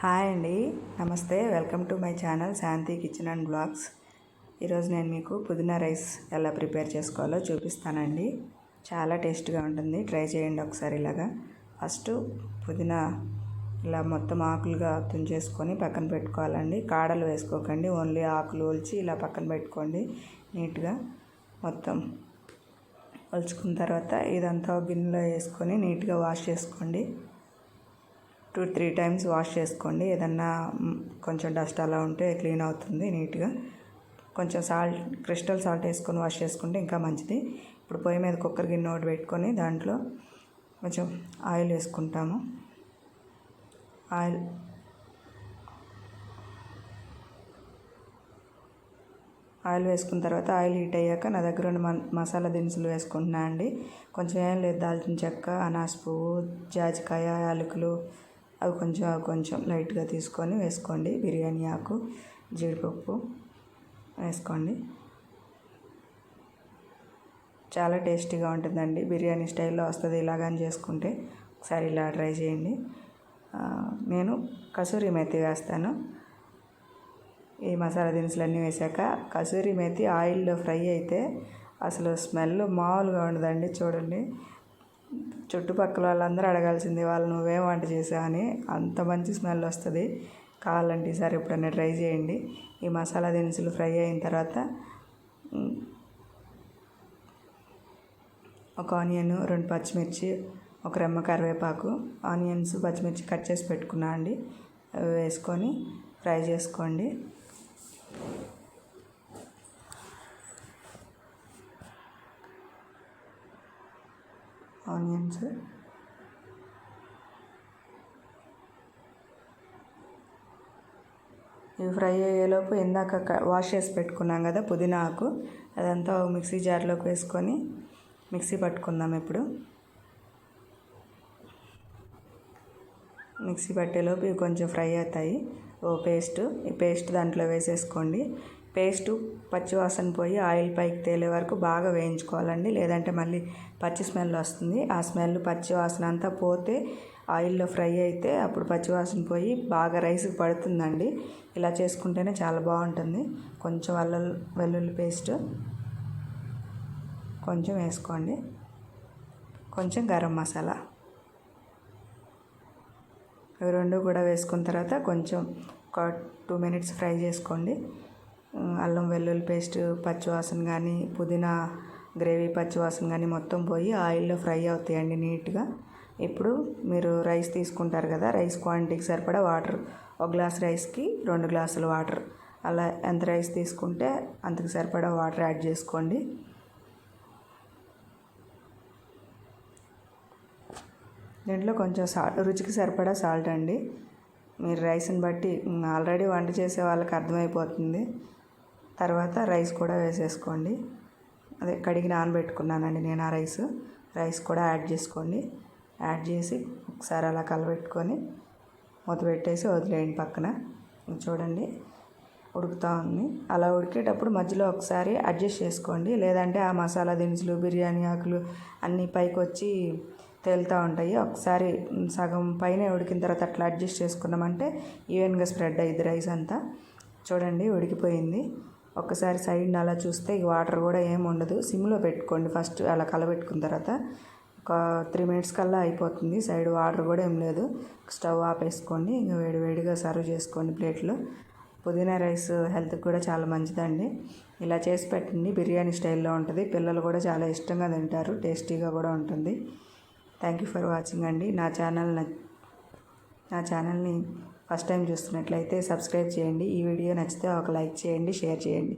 Hi అండి, నమస్తే. Welcome to my channel Shanti kitchen and blogs. ఈరోజు నేను మీకు పుదీనా రైస్ ఎలా ప్రిపేర్ చేసుకోవాలో చూపిస్తానండి. చాలా టేస్ట్గా ఉంటుంది, ట్రై చేయండి ఒకసారి. ఇలాగా ఫస్ట్ పుదీనా ఇలా మొత్తం ఆకులుగా తుంచేసుకొని పక్కన పెట్టుకోవాలండి. కాడలు వేసుకోకండి, ఓన్లీ ఆకులు ఒలిచి ఇలా పక్కన పెట్టుకోండి. నీట్గా మొత్తం ఒలుచుకున్న తర్వాత ఇదంతా గిన్నెలో వేసుకొని నీట్గా వాష్ చేసుకోండి. 2-3 టైమ్స్ వాష్ చేసుకోండి. ఏదన్నా కొంచెం డస్ట్ అలా ఉంటే క్లీన్ అవుతుంది నీట్గా. కొంచెం సాల్ట్, క్రిస్టల్ సాల్ట్ వేసుకొని వాష్ చేసుకుంటే ఇంకా మంచిది. ఇప్పుడు పొయ్యి మీద కుక్కర్ గిన్నె ఒకటి పెట్టుకొని దాంట్లో కొంచెం ఆయిల్ వేసుకుంటాము. ఆయిల్ వేసుకున్న తర్వాత ఆయిల్ హీట్ అయ్యాక నా దగ్గర ఉన్న మసాలా దినుసులు వేసుకుంటున్నా అండి. కొంచెం ఏం లేదు, దాల్చిన చెక్క, అనాస పువ్వు, జాజికాయ, యాలకులు అవి కొంచెం లైట్గా తీసుకొని వేసుకోండి. బిర్యానీ ఆకు, జీడిపప్పు వేసుకోండి. చాలా టేస్టీగా ఉంటుందండి, బిర్యానీ స్టైల్లో వస్తుంది. ఇలాగని చేసుకుంటే ఒకసారి ఇలా ట్రై చేయండి. నేను కసూరి మేతి వేస్తాను. ఈ మసాలా దినుసులన్నీ వేసాక కసూరి మేతి ఆయిల్లో ఫ్రై అయితే అసలు స్మెల్ మామూలుగా ఉండదండి. చూడండి, చుట్టుపక్కల వాళ్ళందరూ అడగాల్సింది, వాళ్ళు నువ్వేం వంట చేసావని. అంత మంచి స్మెల్ వస్తుంది. కావాలంటే ఈసారి ఎప్పుడైనా ట్రై చేయండి. ఈ మసాలా దినుసులు ఫ్రై అయిన తర్వాత ఒక ఆనియన్, 2 పచ్చిమిర్చి, ఒక రెమ్మ కరివేపాకు, ఆనియన్స్, పచ్చిమిర్చి కట్ చేసి పెట్టుకున్నా అండి, అవి వేసుకొని ఫ్రై చేసుకోండి. ఆనియన్స్ ఇవి ఫ్రై అయ్యేలోపు ఇందాక వాష్ చేసి పెట్టుకున్నాం కదా పుదీనా ఆకు, అదంతా మిక్సీ జార్లోకి వేసుకొని మిక్సీ పట్టుకుందాం. ఇప్పుడు మిక్సీ పట్టేలోపు ఇవి కొంచెం ఫ్రై అవుతాయి. ఈ పేస్ట్ దాంట్లో వేసేసుకోండి. పేస్టు పచ్చివాసన పోయి ఆయిల్ పైకి తేలే వరకు బాగా వేయించుకోవాలండి, లేదంటే మళ్ళీ పచ్చి స్మెల్ వస్తుంది. ఆ స్మెల్, పచ్చి వాసన అంతా పోతే ఆయిల్లో ఫ్రై అయితే అప్పుడు పచ్చివాసన పోయి బాగా రైస్కి పడుతుందండి. ఇలా చేసుకుంటేనే చాలా బాగుంటుంది. కొంచెం వెల్లుల్లి పేస్ట్ కొంచెం వేసుకోండి, కొంచెం గరం మసాలా, ఇవి రెండు కూడా వేసుకున్న తర్వాత కొంచెం ఒక 2 మినిట్స్ ఫ్రై చేసుకోండి. అల్లం వెల్లుల్లి పేస్ట్ పచ్చివాసన కానీ, పుదీనా గ్రేవీ పచ్చివాసన కానీ మొత్తం పోయి ఆయిల్లో ఫ్రై అవుతాయండి నీట్గా. ఇప్పుడు మీరు రైస్ తీసుకుంటారు కదా, రైస్ క్వాంటిటీకి సరిపడా వాటర్, 1 గ్లాస్ రైస్కి 2 గ్లాసులు వాటర్, అలా ఎంత రైస్ తీసుకుంటే అంతకు సరిపడా వాటర్ యాడ్ చేసుకోండి. దీంట్లో కొంచెం రుచికి సరిపడా సాల్ట్ అండి. మీరు రైస్ని బట్టి, ఆల్రెడీ వంట చేసే వాళ్ళకి అర్థమైపోతుంది. తర్వాత రైస్ కూడా వేసేసుకోండి. అదే కడిగి నానబెట్టుకున్నానండి నేను ఆ రైస్ కూడా యాడ్ చేసుకోండి. యాడ్ చేసి ఒకసారి అలా కలబెట్టుకొని మూత పెట్టేసి వదిలేయండి పక్కన. చూడండి, ఉడుకుతూ ఉంది. అలా ఉడికేటప్పుడు మధ్యలో ఒకసారి అడ్జస్ట్ చేసుకోండి, లేదంటే ఆ మసాలా దినుసులు, బిర్యానీ ఆకులు అన్నీ పైకి వచ్చి తేలుతూ ఉంటాయి. ఒకసారి సగం పైన ఉడికిన తర్వాత అట్లా అడ్జస్ట్ చేసుకున్నామంటే ఈవెన్గా స్ప్రెడ్ అయ్యిద్ది రైస్ అంతా. చూడండి, ఉడికిపోయింది. ఒక్కసారి సైడ్ని అలా చూస్తే వాటర్ కూడా ఏమి ఉండదు. సిమ్లో పెట్టుకోండి ఫస్ట్, అలా కలబెట్టుకున్న తర్వాత ఒక 3 మినిట్స్ కల్లా అయిపోతుంది. సైడ్ వాటర్ కూడా ఏం లేదు. స్టవ్ ఆపేసుకోండి, ఇంకా వేడివేడిగా సర్వ్ చేసుకోండి ప్లేట్లో. పుదీనా రైస్ హెల్త్కి కూడా చాలా మంచిదండి. ఇలా చేసి పెట్టండి, బిర్యానీ స్టైల్లో ఉంటుంది. పిల్లలు కూడా చాలా ఇష్టంగా తింటారు, టేస్టీగా కూడా ఉంటుంది. థ్యాంక్ యూ ఫర్ వాచింగ్ అండి. నా ఛానల్ని ఫస్ట్ టైం చూస్తున్నట్లయితే సబ్స్క్రైబ్ చేయండి. ఈ వీడియో నచ్చితే ఒక లైక్ చేయండి, షేర్ చేయండి.